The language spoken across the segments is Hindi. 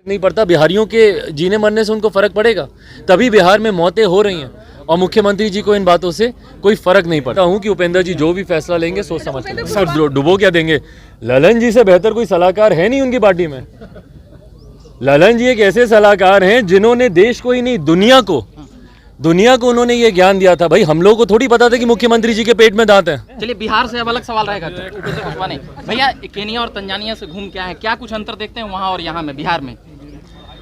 नहीं पड़ता। बिहारियों के जीने मरने से उनको फर्क पड़ेगा, तभी बिहार में मौतें हो रही हैं और मुख्यमंत्री जी को इन बातों से कोई फर्क नहीं पड़ता हूँ कि उपेंद्र जी जो भी फैसला लेंगे सोच समझ कर। सर डुबो क्या देंगे? ललन जी से बेहतर कोई सलाहकार है नहीं उनकी पार्टी में। ललन जी एक ऐसे सलाहकार हैं जिन्होंने देश को ही नहीं दुनिया को उन्होंने ये ज्ञान दिया था। भाई हम लोगों को थोड़ी पता था कि मुख्यमंत्री जी के पेट में दांत हैं। चलिए बिहार से अब अलग सवाल रहेगा उपेंद्र कुशवाहा ने। भैया केनिया और तंजानिया से घूम के आए, क्या कुछ अंतर देखते हैं वहाँ और यहाँ में बिहार में?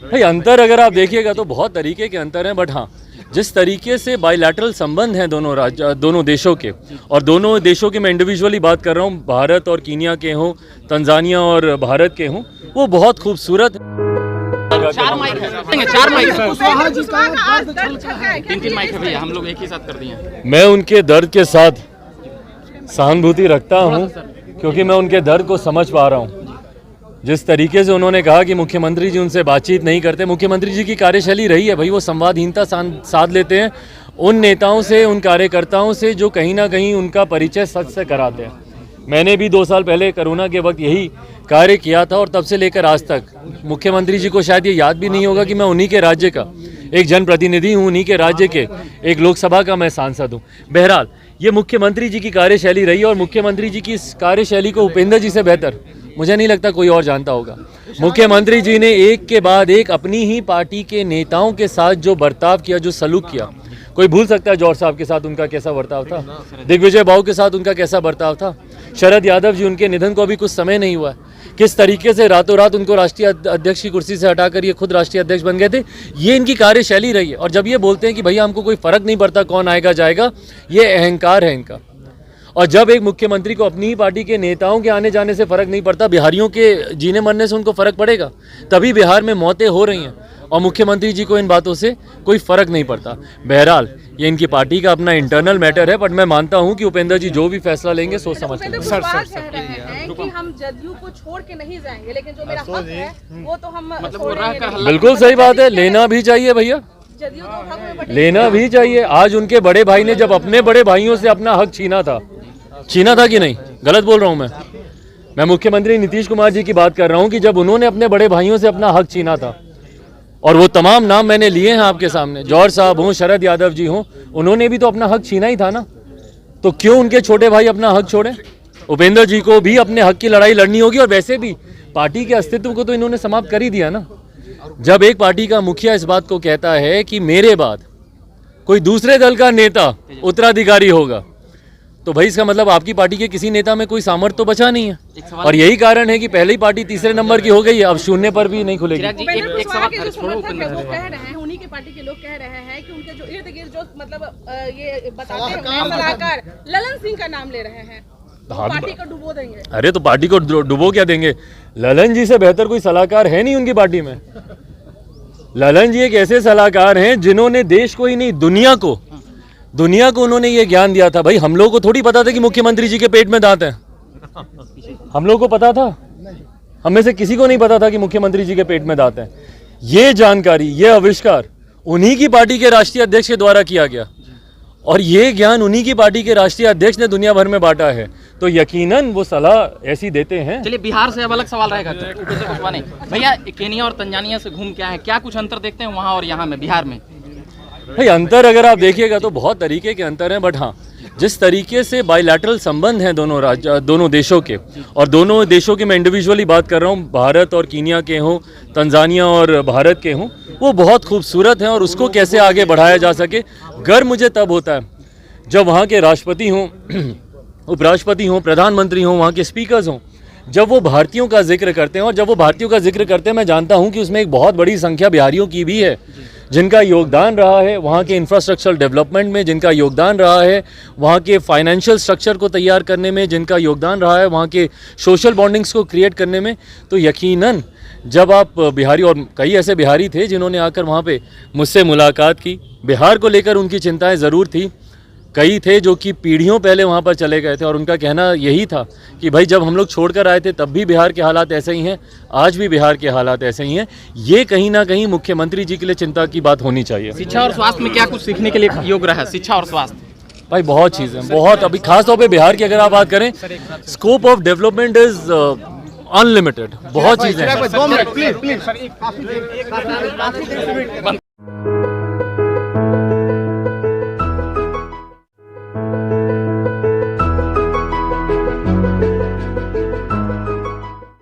भाई अंतर अगर आप देखिएगा तो बहुत तरीके के अंतर हैं, बट हाँ जिस तरीके से बायलैटरल संबंध हैं दोनों देशों के, और दोनों देशों के मैं इंडिविजुअली बात कर रहा हूँ, भारत और कीनिया के हों, तंजानिया और भारत के हों, वो बहुत खूबसूरत। चार माइक है, तीन माइक है भैया, हम लोग एक ही साथ कर दिए। मैं उनके दर्द के साथ सहानुभूति रखता हूं क्योंकि मैं उनके दर्द को समझ पा रहा हूं। जिस तरीके से उन्होंने कहा कि मुख्यमंत्री जी उनसे बातचीत नहीं करते, मुख्यमंत्री जी की कार्यशैली रही है भाई, वो संवादहीनता साध लेते हैं उन नेताओं से, उन कार्यकर्ताओं से जो कहीं ना कहीं उनका परिचय सच से कराते हैं। मैंने भी 2 साल पहले कोरोना के वक्त यही कार्य किया था और तब से लेकर आज तक मुख्यमंत्री जी को शायद ये याद भी नहीं होगा कि मैं उन्हीं के राज्य का एक जनप्रतिनिधि हूँ, उन्हीं के राज्य के एक लोकसभा का मैं सांसद हूँ। बहरहाल ये मुख्यमंत्री जी की कार्यशैली रही है और मुख्यमंत्री जी की इस कार्यशैली को उपेंद्र जी से बेहतर मुझे नहीं लगता कोई और जानता होगा। मुख्यमंत्री जी ने एक के बाद एक अपनी ही पार्टी के नेताओं के साथ जो बर्ताव किया, जो सलूक किया, कोई भूल सकता है जौहर साहब के साथ उनका कैसा बर्ताव था, दिग्विजय बाबू के साथ उनका कैसा बर्ताव था, शरद यादव जी उनके निधन को अभी कुछ समय नहीं हुआ है, किस तरीके से रातों रात उनको राष्ट्रीय अध्यक्ष की कुर्सी से हटाकर ये खुद राष्ट्रीय अध्यक्ष बन गए थे। ये इनकी कार्यशैली रही है। और जब ये बोलते हैं कि भैया हमको कोई फर्क नहीं पड़ता कौन आएगा जाएगा, ये अहंकार है इनका। और जब एक मुख्यमंत्री को अपनी ही पार्टी के नेताओं के आने जाने से फर्क नहीं पड़ता, बिहारियों के जीने मरने से उनको फर्क पड़ेगा, तभी बिहार में मौतें हो रही हैं और मुख्यमंत्री जी को इन बातों से कोई फर्क नहीं पड़ता। बहरहाल ये इनकी पार्टी का अपना इंटरनल मैटर है, बट मैं मानता हूं कि उपेंद्र जी जो भी फैसला लेंगे सोच समझ कर। सर कि हम जदयू को छोड़ के नहीं जाएंगे, लेकिन जो मेरा हक है वो तो हम बिल्कुल सही बात है, लेना भी चाहिए भैया, लेना भी चाहिए। आज उनके बड़े भाई ने जब अपने बड़े भाइयों से अपना हक छीना था कि नहीं, गलत बोल रहा हूं मैं मुख्यमंत्री नीतीश कुमार जी की बात कर रहा हूं कि जब उन्होंने अपने बड़े भाइयों से अपना हक छीना था, और वो तमाम नाम मैंने लिए हैं आपके सामने, जौहर साहब हों, शरद यादव जी हों, उन्होंने भी तो अपना हक छीना ही था ना। तो क्यों उनके छोटे भाई अपना हक छोड़े? उपेंद्र जी को भी अपने हक की लड़ाई लड़नी होगी। और वैसे भी पार्टी के अस्तित्व को तो इन्होंने समाप्त कर ही दिया ना। जब एक पार्टी का मुखिया इस बात को कहता है कि मेरे बाद कोई दूसरे दल का नेता उत्तराधिकारी होगा, तो भाई इसका मतलब आपकी पार्टी के किसी नेता में कोई सामर्थ्य तो बचा नहीं है। और यही कारण है कि पहले ही पार्टी तीसरे नंबर की हो गई है, अब शून्य पर भी नहीं खुलेगी। उन्हीं की पार्टी के लोग कह रहे हैं कि उनके जो इर्द गिर्द जो मतलब ये बताते हैं सलाहकार ललन सिंह का नाम ले रहे हैं, पार्टी को डुबो देंगे। अरे तो पार्टी को डुबो क्या देंगे? ललन जी से बेहतर कोई सलाहकार है नहीं उनकी पार्टी में। ललन जी एक ऐसे सलाहकार हैं जिन्होंने देश को ही नहीं दुनिया को उन्होंने ये ज्ञान दिया था। भाई हम लोगों को थोड़ी पता था कि मुख्यमंत्री जी के पेट में दांत हैं। हम लोग को पता था? हम में से किसी को नहीं पता था कि मुख्यमंत्री जी के पेट में दांत हैं। ये जानकारी, ये आविष्कार उन्हीं की पार्टी के राष्ट्रीय अध्यक्ष के द्वारा किया गया और ये ज्ञान उन्हीं की पार्टी के राष्ट्रीय अध्यक्ष ने दुनिया भर में बांटा है, तो यकीनन वो सलाह ऐसी देते हैं। चलिए बिहार से अब अलग सवाल रहेगा उपेंद्र कुशवाहा ने। भैया केनिया और तंजानिया से घूम के आए, क्या कुछ अंतर देखते हैं वहाँ और यहाँ में बिहार में? भाई अंतर अगर आप देखिएगा तो बहुत तरीके के अंतर हैं, बट हाँ जिस तरीके से बायलैटरल संबंध हैं दोनों देशों के, और दोनों देशों की मैं इंडिविजुअली बात कर रहा हूँ, भारत और कीनिया के हों, तंजानिया और भारत के हों, वो बहुत खूबसूरत हैं। और उसको कैसे आगे बढ़ाया जा सके, गर्व मुझे तब होता है जब वहाँ के राष्ट्रपति हों, उपराष्ट्रपति हों, प्रधानमंत्री हों, वहाँ के स्पीकर्स हों, जब वो भारतीयों का जिक्र करते हैं। और जब वो भारतीयों का जिक्र करते हैं, मैं जानता हूँ कि उसमें एक बहुत बड़ी संख्या बिहारियों की भी है जिनका योगदान रहा है वहाँ के इंफ्रास्ट्रक्चरल डेवलपमेंट में, जिनका योगदान रहा है वहाँ के फाइनेंशियल स्ट्रक्चर को तैयार करने में, जिनका योगदान रहा है वहाँ के सोशल बॉन्डिंग्स को क्रिएट करने में। तो यकीनन जब आप बिहारी, और कई ऐसे बिहारी थे जिन्होंने आकर वहाँ पे मुझसे मुलाकात की, बिहार को लेकर उनकी चिंताएं ज़रूर थी। कई थे जो कि पीढ़ियों पहले वहाँ पर चले गए थे और उनका कहना यही था कि भाई जब हम लोग छोड़कर आए थे तब भी बिहार के हालात ऐसे ही हैं, आज भी बिहार के हालात ऐसे ही हैं। ये कहीं ना कहीं मुख्यमंत्री जी के लिए चिंता की बात होनी चाहिए। शिक्षा और स्वास्थ्य में क्या कुछ सीखने के लिए योग्य रहा? शिक्षा और स्वास्थ्य भाई बहुत चीज़ें, बहुत। अभी खास तौर पे बिहार की अगर आप बात करें, scope of development is unlimited बहुत चीज़ें हैं। 2 मिनट प्लीज प्लीज